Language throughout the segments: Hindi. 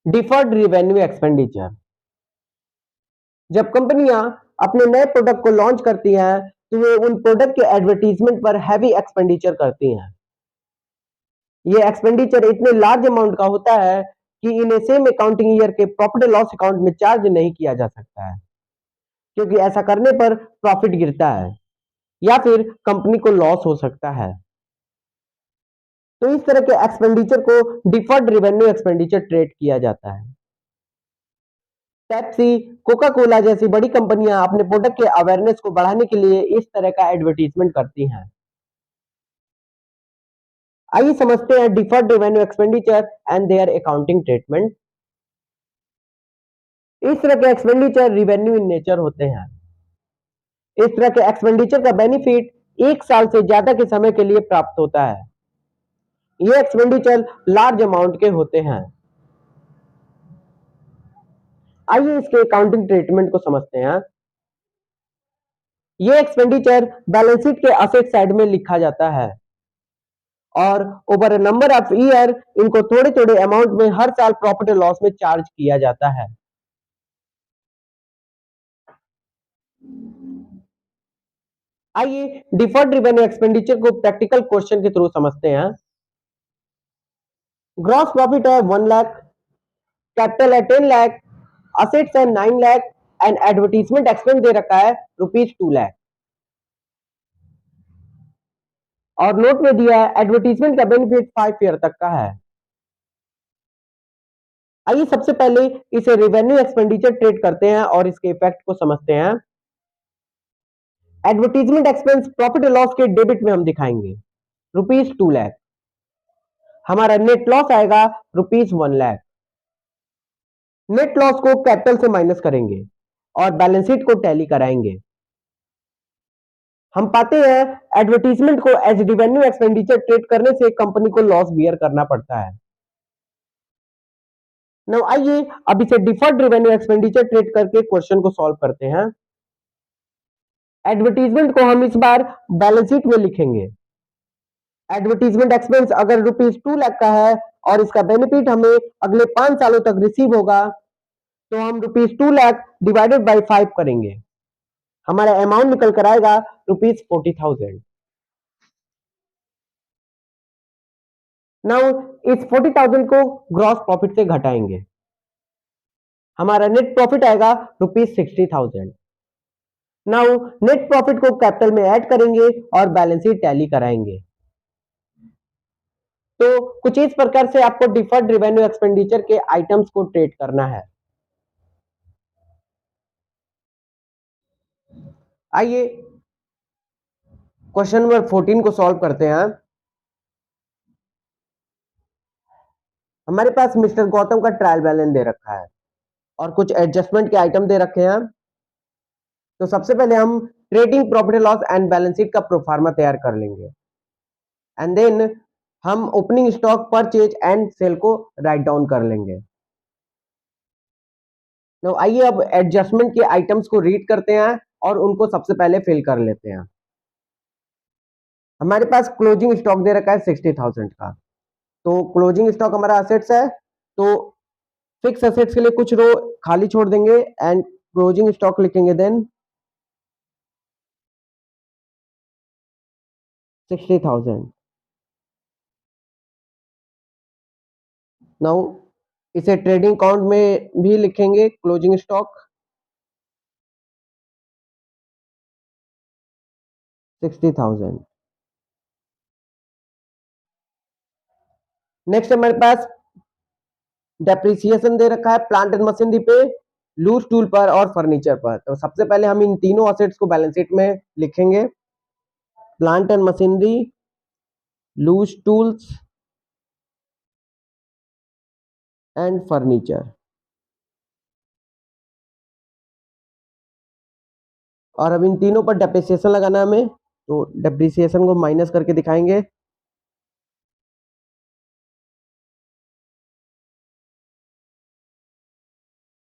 Deferred revenue expenditure. जब कंपनियां अपने नए प्रोडक्ट को लॉन्च करती हैं तो वे उन प्रोडक्ट के एडवर्टीजमेंट पर हैवी एक्सपेंडिचर करती हैं। ये एक्सपेंडिचर इतने लार्ज अमाउंट का होता है कि इन्हें सेम अकाउंटिंग ईयर के प्रॉफिट एंड लॉस अकाउंट में चार्ज नहीं किया जा सकता है, क्योंकि ऐसा करने पर प्रॉफिट गिरता है या फिर कंपनी को लॉस हो सकता है। तो इस तरह के एक्सपेंडिचर को डिफर्ड रिवेन्यू एक्सपेंडिचर ट्रेड किया जाता है। पेप्सी, कोका कोला जैसी बड़ी कंपनियां अपने प्रोडक्ट के अवेयरनेस को बढ़ाने के लिए इस तरह का एडवर्टीजमेंट करती हैं। आइए समझते हैं deferred revenue expenditure and their accounting treatment. इस तरह के एक्सपेंडिचर रिवेन्यू इन नेचर होते हैं। इस तरह के एक्सपेंडिचर का बेनिफिट 1 साल से ज्यादा के समय के लिए प्राप्त होता है। ये एक्सपेंडिचर लार्ज अमाउंट के होते हैं। आइए इसके अकाउंटिंग ट्रीटमेंट को समझते हैं। ये एक्सपेंडिचर बैलेंस शीट के असेट साइड में लिखा जाता है और over a number of year इनको थोड़े थोड़े अमाउंट में हर साल प्रॉफिट और लॉस में चार्ज किया जाता है। आइए डिफर्ड रेवेन्यू एक्सपेंडिचर को प्रैक्टिकल क्वेश्चन के थ्रू समझते हैं। ग्रॉस प्रॉफिट है 1 लाख, कैपिटल है 10 लाख, असेट्स है 9 लाख एंड एडवर्टीजमेंट एक्सपेंस दे रखा है ₹2 लाख और नोट में दिया है एडवर्टीजमेंट का बेनिफिट 5 ईयर तक का है। आइए सबसे पहले इसे रेवेन्यू एक्सपेंडिचर ट्रेड करते हैं और इसके इफेक्ट को समझते हैं। एडवर्टीजमेंट एक्सपेंस प्रॉफिट और लॉस के डेबिट में हम दिखाएंगे ₹2 लाख। हमारा नेट लॉस आएगा ₹1 लाख। नेट लॉस को कैपिटल से माइनस करेंगे और बैलेंस शीट को टैली कराएंगे। हम पाते हैं एडवर्टीजमेंट को एज रेवेन्यू एक्सपेंडिचर ट्रेड करने से कंपनी को लॉस बियर करना पड़ता है। नाउ आइए अब इसे डिफर्ड रेवेन्यू एक्सपेंडिचर ट्रेड करके क्वेश्चन को सॉल्व करते हैं। एडवर्टीजमेंट को हम इस बार बैलेंस शीट में लिखेंगे। एडवर्टीजमेंट एक्सपेंस अगर ₹2 लाख का है और इसका बेनिफिट हमें अगले 5 सालों तक रिसीव होगा तो हम ₹2 लाख डिवाइडेड बाय 5 करेंगे। हमारा अमाउंट निकल कर आएगा ₹40,000। नाउ इस 40,000 को ग्रॉस प्रॉफिट से घटाएंगे। हमारा नेट प्रॉफिट आएगा ₹60,000। नाउ नेट प्रॉफिट को कैपिटल में ऐड करेंगे और बैलेंस शीट टैली कराएंगे। तो कुछ इस प्रकार से आपको डिफर्ड रेवेन्यू एक्सपेंडिचर के आइटम्स को ट्रेड करना है। आइए क्वेश्चन नंबर 14 को सॉल्व करते हैं। हमारे पास मिस्टर गौतम का ट्रायल बैलेंस दे रखा है और कुछ एडजस्टमेंट के आइटम दे रखे हैं। तो सबसे पहले हम trading profit loss and balance sheet का प्रोफार्मा तैयार कर लेंगे एंड देन हम opening stock purchase and sale को राइट डाउन कर लेंगे। तो आइए अब एडजस्टमेंट के आइटम्स को रीड करते हैं और उनको सबसे पहले फिल कर लेते हैं। हमारे पास क्लोजिंग स्टॉक दे रखा है 60,000 का। तो क्लोजिंग स्टॉक हमारा असेट्स है, तो फिक्स असेट्स के लिए कुछ रो खाली छोड़ देंगे एंड क्लोजिंग स्टॉक लिखेंगे देन 60,000। नाउ इसे ट्रेडिंग अकाउंट में भी लिखेंगे क्लोजिंग स्टॉक 60,000। नेक्स्ट हमारे पास डेप्रिसिएशन दे रखा है प्लांट एंड मशीनरी पे, लूज टूल पर और फर्नीचर पर। तो सबसे पहले हम इन तीनों असेट्स को बैलेंस शीट में लिखेंगे। Plant and machinery, loose tools and furniture. और अब इन तीनों पर डेप्रिसिएशन लगाना है हमें, तो डेप्रिसिएशन को माइनस करके दिखाएंगे।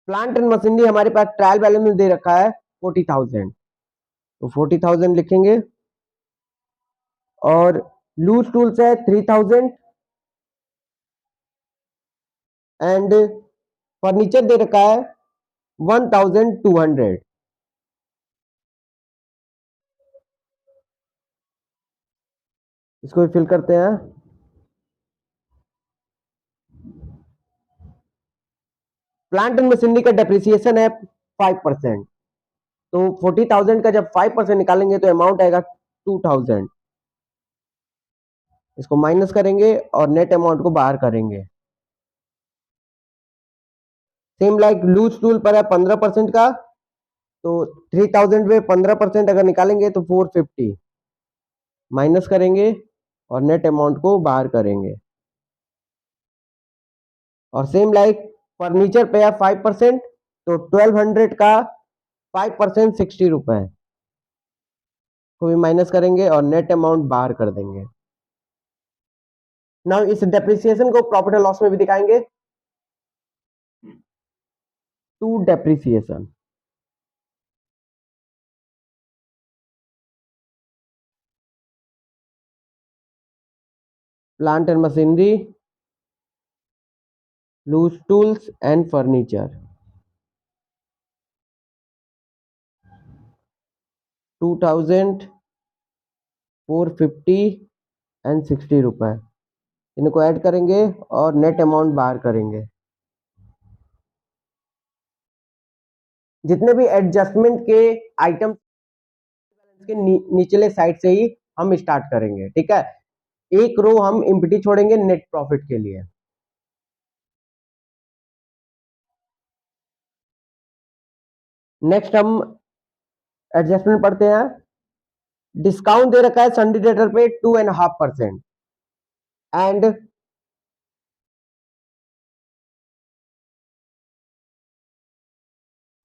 प्लांट एंड मशीनरी हमारे पास ट्रायल बैलेंस में दे रखा है 40,000, तो 40,000 लिखेंगे। और लूज टूल्स है 3,000 एंड फर्नीचर दे रखा है 1200। इसको भी फिल करते हैं। प्लांट एंड मशीनरी का डेप्रिसिएशन है 5%। तो 40,000 का जब 5% निकालेंगे तो अमाउंट आएगा 2,000। इसको माइनस करेंगे और नेट अमाउंट को बाहर करेंगे। सेम लाइक लूज टूल पर है 15% का, तो 3,000 में 15% अगर निकालेंगे तो 450 माइनस करेंगे और नेट अमाउंट को बाहर करेंगे। और सेम लाइक फर्नीचर पे है 5%, तो 1200 का 5% 60 रुपए को भी माइनस करेंगे और नेट अमाउंट बाहर कर देंगे। नाउ इस डेप्रिसिएशन को प्रॉफिट एंड लॉस में भी दिखाएंगे। To depreciation, plant and machinery, loose tools and furniture, 2,000, 450 and 60 रुपए। इनको ऐड करेंगे और नेट अमाउंट बाहर करेंगे। जितने भी एडजस्टमेंट के आइटम के निचले साइड से ही हम स्टार्ट करेंगे, ठीक है। एक रो हम एम्प्टी छोड़ेंगे नेट प्रॉफिट के लिए। नेक्स्ट हम एडजस्टमेंट पढ़ते हैं। डिस्काउंट दे रखा है संडे डेटर पे 2.5% एंड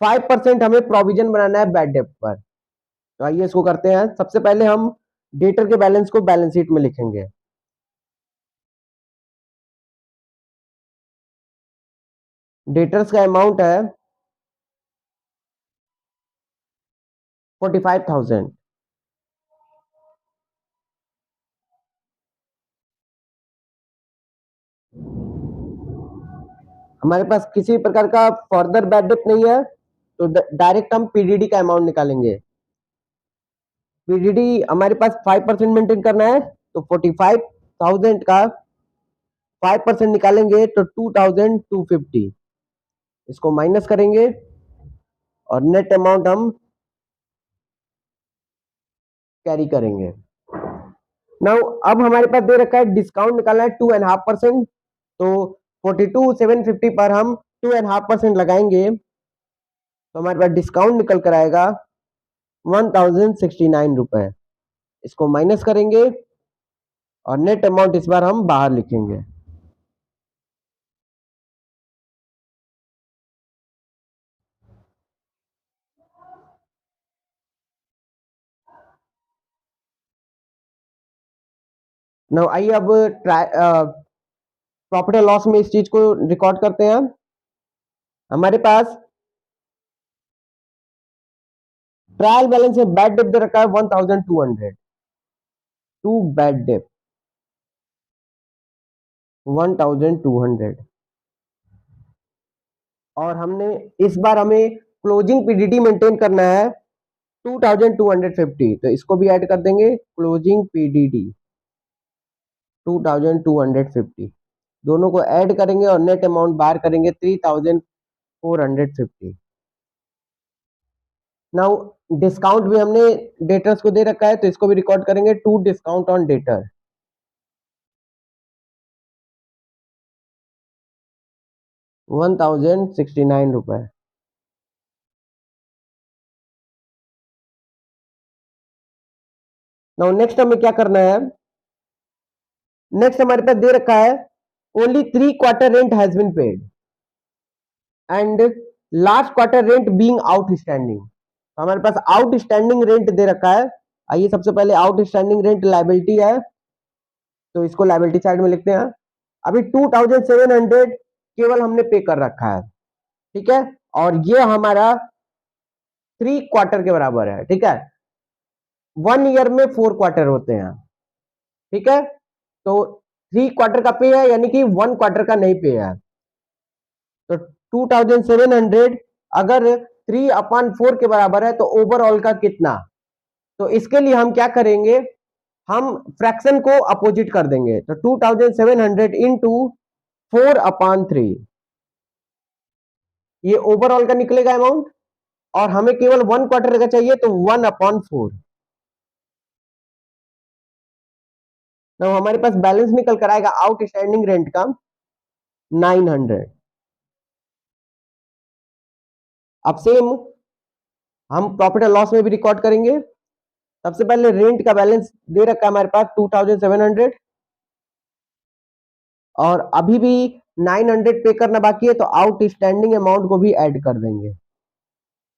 5% हमें प्रोविजन बनाना है बैड डेट पर। तो आइए इसको करते हैं। सबसे पहले हम डेटर के बैलेंस को बैलेंस शीट में लिखेंगे। डेटर्स का अमाउंट है 45,000। हमारे पास किसी प्रकार का फर्दर बैड डेट नहीं है, तो डायरेक्ट हम पीडीडी का अमाउंट निकालेंगे। पीडीडी हमारे पास 5% मेंटेन करना है, तो 45,000 का 5% निकालेंगे तो 2,250। इसको माइनस करेंगे और नेट अमाउंट हम कैरी करेंगे। नाउ अब हमारे पास दे रखा है डिस्काउंट निकालना है 2.5%, तो 42,750 पर हम 2.5% लगाएंगे तो हमारे पास डिस्काउंट निकल कर आएगा 1,069 रुपए। इसको माइनस करेंगे और नेट अमाउंट इस बार हम बाहर लिखेंगे। नाउ आइए अब प्रॉफिट एंड लॉस में इस चीज को रिकॉर्ड करते हैं। हमारे पास ट्रायल बैलेंस में बैड डेप दे रखा है 1,200। टू बैड डेप 1,200 और हमने इस बार हमें क्लोजिंग पीडीडी मेंटेन करना है 2,250। तो इसको भी ऐड कर देंगे, क्लोजिंग पीडीडी 2,250। दोनों को ऐड करेंगे और नेट अमाउंट बाहर करेंगे 3,450। नाउ डिस्काउंट भी हमने डेटर्स को दे रखा है, तो इसको भी रिकॉर्ड करेंगे, टू डिस्काउंट ऑन डेटर 1,069 रुपए। नाउ नेक्स्ट हमें क्या करना है। नेक्स्ट हमारे पास दे रखा है only 3 quarter rent has been paid and last quarter rent being outstanding. हमारे पास आउटस्टैंडिंग रेंट दे रखा है। आइए सबसे पहले आउटस्टैंडिंग रेंट लायबिलिटी है, तो इसको लायबिलिटी साइड में लिखते हैं। अभी 2,700 केवल हमने पे कर रखा है, ठीक है। और ये हमारा 3 क्वार्टर के बराबर है, ठीक है। 1 ईयर में 4 क्वार्टर होते हैं, ठीक है। तो 3 क्वार्टर का पे है, यानी कि 1 क्वार्टर का नहीं पे है। तो 2700 अगर 3/4 के बराबर है तो ओवरऑल का कितना? तो इसके लिए हम क्या करेंगे, हम फ्रैक्शन को अपोजिट कर देंगे। तो 2700 इंटू 4/3 ये ओवरऑल का निकलेगा अमाउंट, और हमें केवल 1/4 का चाहिए तो 1/4। तो हमारे पास बैलेंस निकल कर आएगा आउटस्टैंडिंग रेंट का 900। अब सेम हम प्रॉफिट एंड लॉस में भी रिकॉर्ड करेंगे। सबसे पहले रेंट का बैलेंस दे रखा है हमारे पास 2700, और अभी भी 900 पे करना बाकी है, तो आउटस्टैंडिंग अमाउंट को भी ऐड कर देंगे।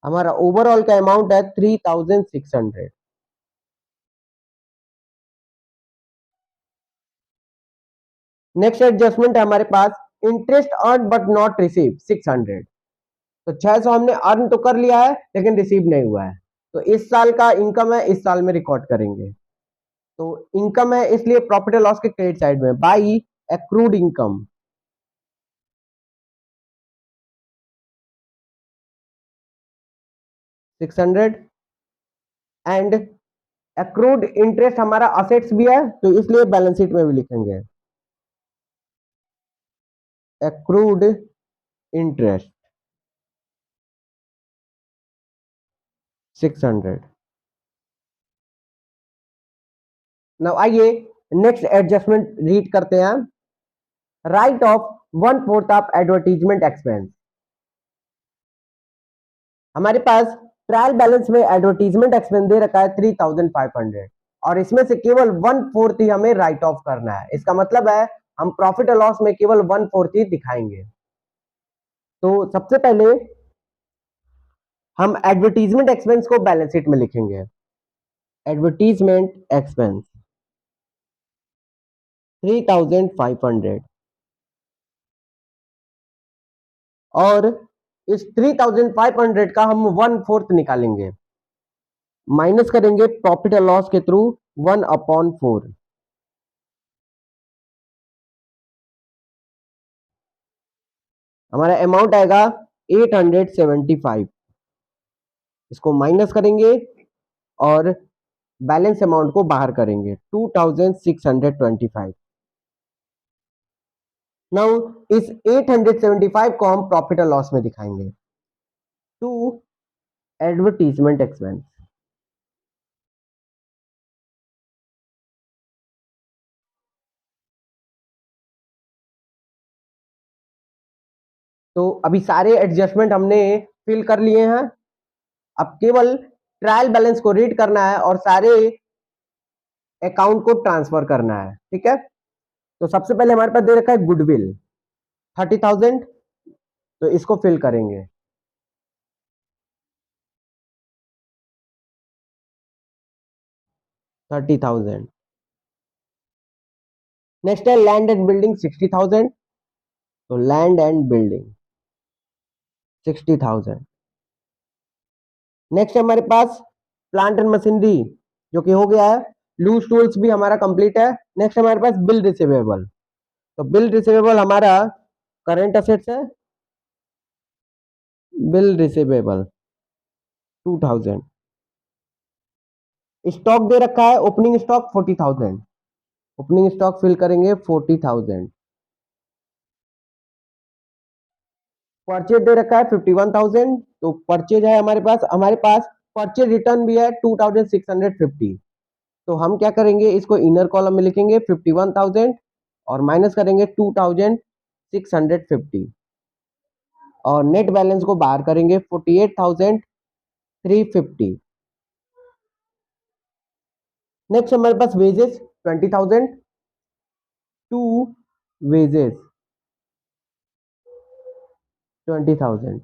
हमारा ओवरऑल का अमाउंट है 3600। नेक्स्ट एडजस्टमेंट है हमारे पास interest earn but not receive 600। तो 600 हमने अर्न तो कर लिया है लेकिन रिसीव नहीं हुआ है, तो इस साल का इनकम है, इस साल में रिकॉर्ड करेंगे। तो इनकम है इसलिए प्रॉफिट एंड लॉस के क्रेडिट साइड में by accrued income 600, and accrued interest हमारा असेट्स भी है तो इसलिए बैलेंस शीट में भी लिखेंगे एक्रूड इंटरेस्ट 600। नाउ आइए नेक्स्ट एडजस्टमेंट रीड करते हैं। Right of 1/4 of advertisement expense. हमारे पास ट्रायल बैलेंस में एडवर्टीजमेंट एक्सपेंस दे रखा है 3500, और इसमें से केवल 1/4 ही हमें राइट ऑफ करना है। इसका मतलब है हम प्रॉफिट और लॉस में केवल 1/4 ही दिखाएंगे। तो सबसे पहले हम एडवर्टीजमेंट एक्सपेंस को बैलेंस शीट में लिखेंगे। एडवर्टीजमेंट एक्सपेंस 3500, और इस 3500 का हम 1/4 निकालेंगे, माइनस करेंगे प्रॉफिट एंड लॉस के थ्रू 1/4। हमारा अमाउंट आएगा 875। इसको माइनस करेंगे और बैलेंस अमाउंट को बाहर करेंगे 2625। नाउ इस 875 को हम प्रॉफिट एंड लॉस में दिखाएंगे टू एडवर्टीजमेंट एक्सपेंस। तो अभी सारे एडजस्टमेंट हमने फिल कर लिए हैं, अब केवल ट्रायल बैलेंस को रीड करना है और सारे अकाउंट को ट्रांसफर करना है। ठीक है, तो सबसे पहले हमारे पास दे रखा है गुडविल 30,000, तो इसको फिल करेंगे। नेक्स्ट है लैंड एंड बिल्डिंग 60,000, तो लैंड एंड बिल्डिंग 60,000। नेक्स्ट है हमारे पास प्लांट एंड मशीनरी जो कि हो गया है, लूज टूल्स भी हमारा कंप्लीट है। नेक्स्ट हमारे पास बिल रिसीवेबल, तो बिल रिसीवेबल हमारा करंट असेट्स है, बिल रिसीवेबल 2000। स्टॉक दे रखा है opening stock 40,000, opening stock fill करेंगे 40,000। परचेज दे रखा है 51,000, तो परचेज है हमारे पास परचेज रिटर्न भी है 2650। तो हम क्या करेंगे, इसको इनर कॉलम में लिखेंगे 51,000 और माइनस करेंगे 2650, और नेट बैलेंस को बाहर करेंगे 48,350। नेक्स्ट हमारे पास वेजेस 20,000 टू वेजेस 20,000।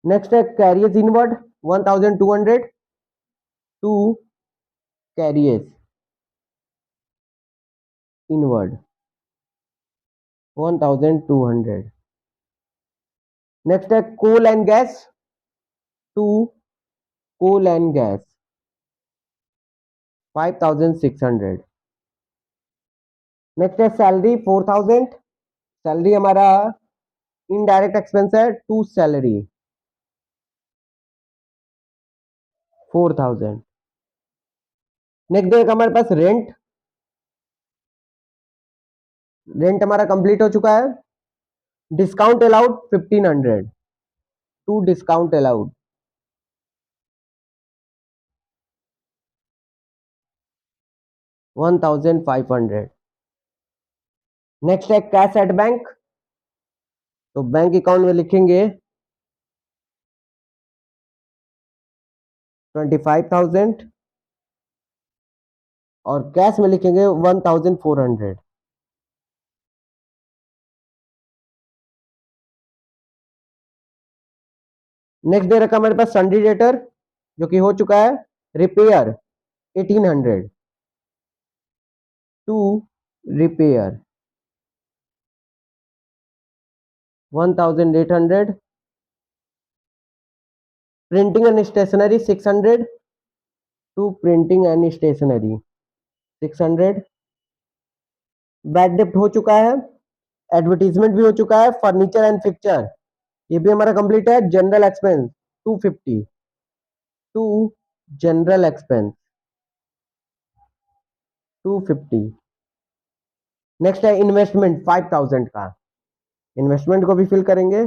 नेक्स्ट है carriers inward 1,200 to carriers inward 1,200। Next है coal and gas to coal and gas 5,600। Next है सैलरी 4,000 सैलरी हमारा इनडायरेक्ट एक्सपेंस है टू सैलरी 4000। नेक्स्ट देखो हमारे पास रेंट। रेंट हमारा कंप्लीट हो चुका है। Discount allowed 1500 to discount allowed 1500। Next है कैश एट बैंक। तो बैंक अकाउंट में लिखेंगे 25,000 और कैश में लिखेंगे 1400। नेक्स्ट दे रखा हमारे पास सन्डी डेटर जो कि हो चुका है। Repair 1800 to repair 1800। Printing and stationery 600 to printing and stationery 600। Bad डेप्ट हो चुका है। एडवर्टीजमेंट भी हो चुका है। फर्नीचर एंड फिक्चर ये भी हमारा कंप्लीट है। General expense 250 to general expense 250। Next है इन्वेस्टमेंट 5000 का। इन्वेस्टमेंट को भी फिल करेंगे।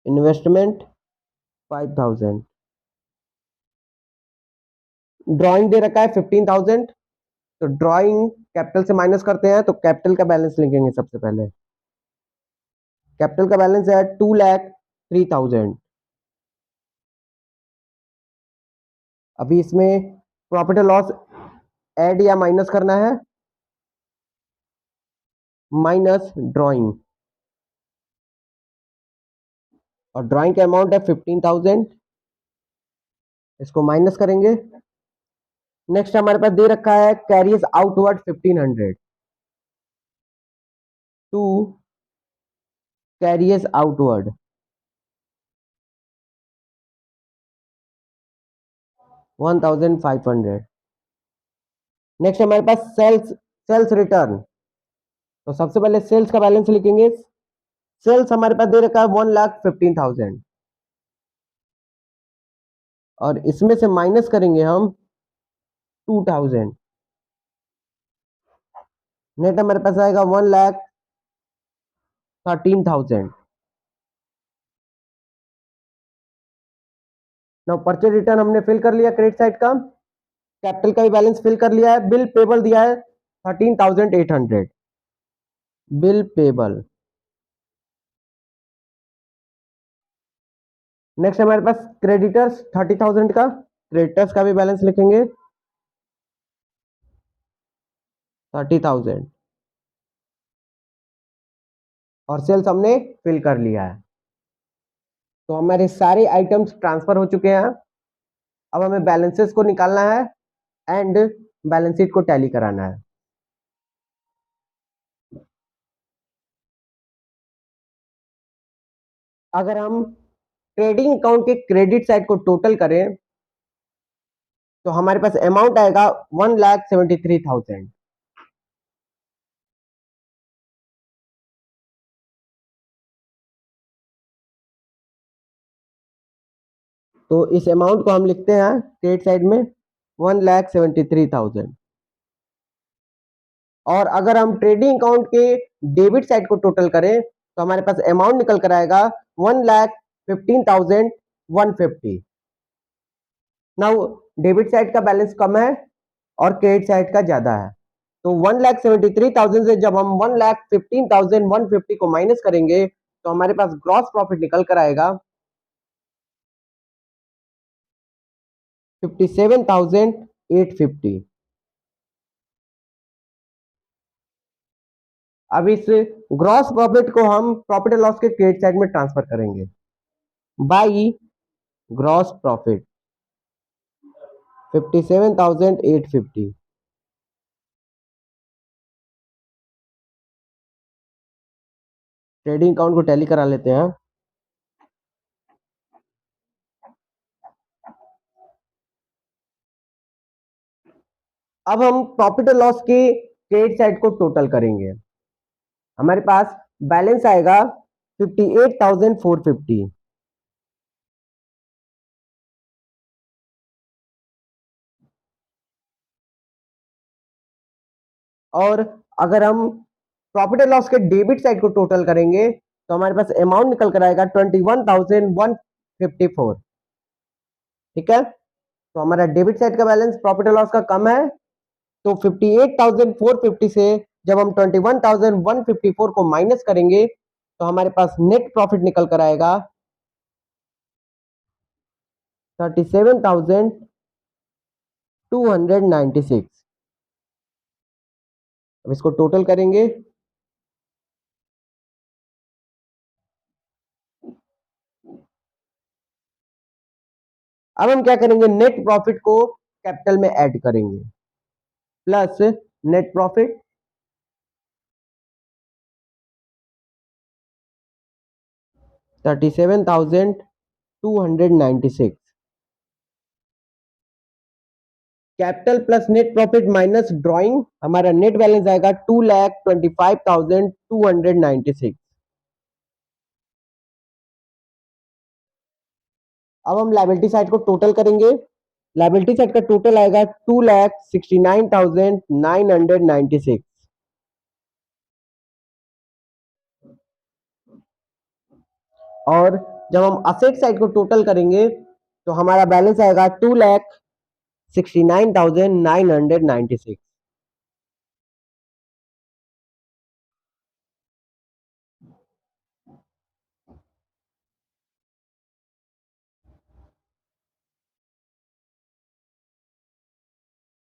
इन्वेस्टमेंट 5000। ड्राइंग दे रखा है 15,000। तो ड्राइंग कैपिटल से माइनस करते हैं तो कैपिटल का बैलेंस लिखेंगे सबसे पहले। कैपिटल का बैलेंस है 2,03,000। अभी इसमें प्रॉफिट एंड लॉस ऐड या माइनस करना है। माइनस ड्राइंग और ड्राइंग का अमाउंट है 15,000। इसको माइनस करेंगे। नेक्स्ट हमारे पास दे रखा है carriers outward 1500 to carriers outward 1500। Next हमारे पास सेल्स सेल्स रिटर्न। तो सबसे पहले सेल्स का बैलेंस लिखेंगे। सेल्स हमारे पास दे रखा है 1,15,000 और इसमें से माइनस करेंगे हम 2000। नेट हमारे पास आएगा 1,13,000। ना परचेज रिटर्न हमने फिल कर लिया क्रेडिट साइड का। कैपिटल का भी बैलेंस फिल कर लिया है। बिल पेबल दिया है 13,800। Bill payable. नेक्स्ट हमारे पास क्रेडिटर्स 30,000 का। क्रेडिटर्स का भी बैलेंस लिखेंगे 30,000 और सेल्स हमने फिल कर लिया है। तो हमारे सारे आइटम्स ट्रांसफर हो चुके हैं। अब हमें बैलेंसेस को निकालना है एंड बैलेंस शीट को टैली कराना है। अगर हम ट्रेडिंग अकाउंट के क्रेडिट साइड को टोटल करें तो हमारे पास अमाउंट आएगा 1,73,000। तो इस अमाउंट को हम लिखते हैं क्रेडिट साइड में 1,73,000। और अगर हम ट्रेडिंग अकाउंट के डेबिट साइड को टोटल करें तो हमारे पास अमाउंट निकल कर आएगा 1,15,150। नाउ डेबिट साइड का बैलेंस कम है और क्रेडिट साइड का ज्यादा है। तो 1,73,000 से जब हम 1,15,150 को माइनस करेंगे तो हमारे पास ग्रॉस प्रॉफिट निकल कर आएगा 57,850। अब इस ग्रॉस प्रॉफिट को हम प्रॉफिट एंड लॉस के क्रेडिट साइड में ट्रांसफर करेंगे by gross profit 57,850। Trading account को टैली करा लेते हैं। अब हम प्रॉफिट एंड लॉस के क्रेडिट साइड को टोटल करेंगे, हमारे पास बैलेंस आएगा 58,450। और अगर हम प्रॉफिट एंड लॉस के डेबिट साइड को टोटल करेंगे तो हमारे पास अमाउंट निकल कर आएगा 21,154। ठीक है, तो हमारा डेबिट साइड का बैलेंस प्रॉफिट एंड लॉस का कम है, तो 58,450 से जब हम 21,154 को माइनस करेंगे तो हमारे पास नेट प्रॉफिट निकल कर आएगा 37,296। अब इसको टोटल करेंगे, अब हम क्या करेंगे, नेट प्रॉफिट को कैपिटल में ऐड करेंगे, plus net profit $37,296, capital plus net profit minus drawing, हमारा नेट बैलेंस आएगा 2,25,296। अब हम लायबिलिटी साइड को टोटल करेंगे, लायबिलिटी साइड का टोटल आएगा 2,69,996। और जब हम असेट साइड को टोटल करेंगे तो हमारा बैलेंस आएगा 2,69,996।